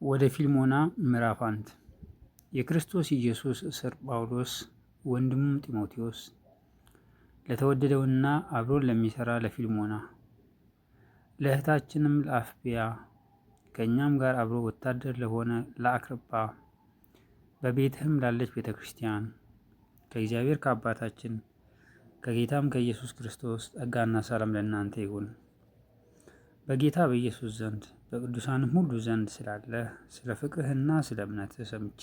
ወደ ፊልሞና ምዕራፍ 1 የክርስቶስ ኢየሱስ እስር ጳውሎስ ወንድሙም ጢሞቴዎስ ለተወደደውና አብሮን ለሚሰራ ለፊልሞና ለእህታችንም ለአፍቢያ ከእኛም ጋር አብሮ ወታደር ለሆነ ለአክርጳ በቤትህም ላለች ቤተ ክርስቲያን ከእግዚአብሔር ከአባታችን ከጌታም ከኢየሱስ ክርስቶስ ጸጋና ሰላም ለእናንተ ይሁን። በጌታ በኢየሱስ ዘንድ በቅዱሳንም ሁሉ ዘንድ ስላለ ስለ ፍቅርህና ስለ እምነትህ ሰምቼ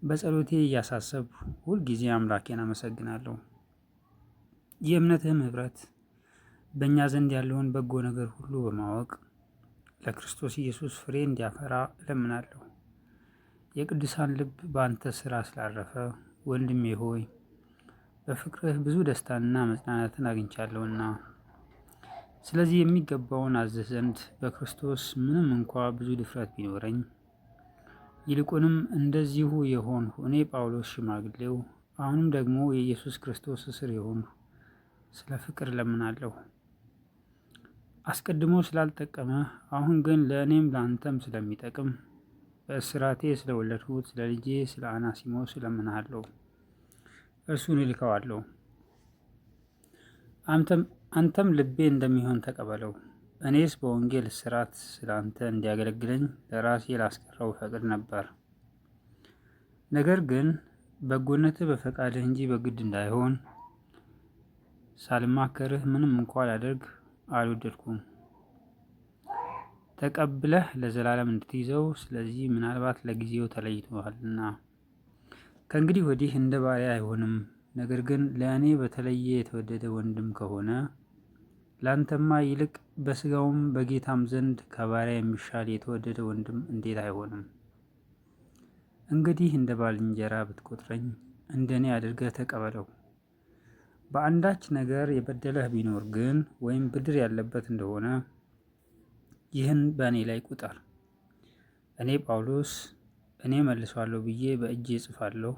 በጸሎቴ እያሳሰብኩ ሁልጊዜ አምላኬን አመሰግናለሁ። የእምነትህም ኅብረት በእኛ ዘንድ ያለውን በጎ ነገር ሁሉ በማወቅ ለክርስቶስ ኢየሱስ ፍሬ እንዲያፈራ እለምናለሁ። የቅዱሳን ልብ በአንተ ሥራ ስላረፈ ወንድሜ ሆይ በፍቅርህ ብዙ ደስታንና መጽናናትን አግኝቻለሁና ስለዚህ የሚገባውን አዝህ ዘንድ በክርስቶስ ምንም እንኳ ብዙ ድፍረት ቢኖረኝ ይልቁንም እንደዚሁ የሆንሁ እኔ ጳውሎስ ሽማግሌው አሁንም ደግሞ የኢየሱስ ክርስቶስ እስር የሆንሁ ስለ ፍቅር እለምናለሁ። አስቀድሞ ስላልጠቀመ አሁን ግን ለእኔም ለአንተም ስለሚጠቅም በእስራቴ ስለወለድሁት ስለ ልጄ ስለ አናሲሞስ እለምንሃለሁ። እርሱን እልከዋለሁ። አንተም ልቤ እንደሚሆን ተቀበለው። እኔስ በወንጌል እስራት ስለ አንተ እንዲያገለግለኝ ለራሴ ላስቀረው ፈቅድ ነበር። ነገር ግን በጎነትህ በፈቃድህ እንጂ በግድ እንዳይሆን ሳልማከርህ ምንም እንኳ ላደርግ አልወደድኩም። ተቀብለህ ለዘላለም እንድትይዘው ስለዚህ ምናልባት ለጊዜው ተለይቶሃልና ከእንግዲህ ወዲህ እንደ ባሪያ አይሆንም። ነገር ግን ለእኔ በተለየ የተወደደ ወንድም ከሆነ ላንተማ ይልቅ በሥጋውም በጌታም ዘንድ ከባሪያ የሚሻል የተወደደ ወንድም እንዴት አይሆንም? እንግዲህ እንደ ባልንጀራ ብትቆጥረኝ እንደ እኔ አድርገህ ተቀበለው። በአንዳች ነገር የበደለህ ቢኖር ግን ወይም ብድር ያለበት እንደሆነ ይህን በእኔ ላይ ቁጠር። እኔ ጳውሎስ እኔ መልሷለሁ ብዬ በእጄ እጽፋለሁ።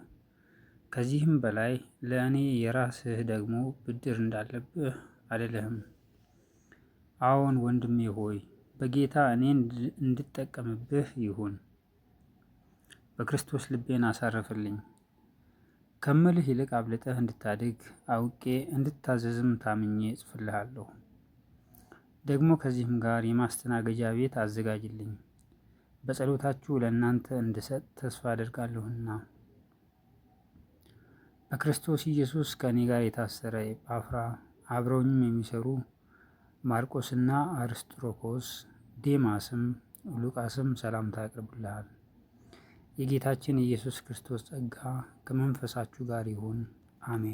ከዚህም በላይ ለእኔ የራስህ ደግሞ ብድር እንዳለብህ አልልህም። አዎን ወንድሜ ሆይ በጌታ እኔ እንድጠቀምብህ ይሁን። በክርስቶስ ልቤን አሳርፍልኝ። ከምልህ ይልቅ አብልጠህ እንድታድግ አውቄ እንድታዘዝም ታምኜ እጽፍልሃለሁ። ደግሞ ከዚህም ጋር የማስተናገጃ ቤት አዘጋጅልኝ በጸሎታችሁ ለእናንተ እንድሰጥ ተስፋ አደርጋለሁና። በክርስቶስ ኢየሱስ ከእኔ ጋር የታሰረ ኤጳፍራ አብረውኝም የሚሰሩ ማርቆስና አርስጥሮኮስ ዴማስም ሉቃስም ሰላምታ ያቀርቡልሃል። የጌታችን የኢየሱስ ክርስቶስ ጸጋ ከመንፈሳችሁ ጋር ይሁን። አሜን።